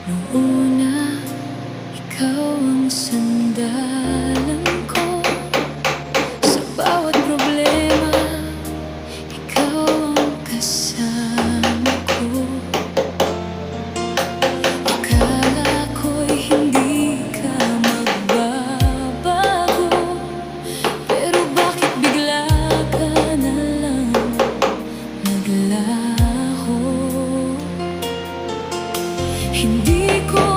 Noong una, ikaw ang sandalan ko. Sa bawat problema, ikaw ang kasama ko. Akala ko'y hindi ka magbabago, pero bakit bigla ka na lang naglaho? Hindi ko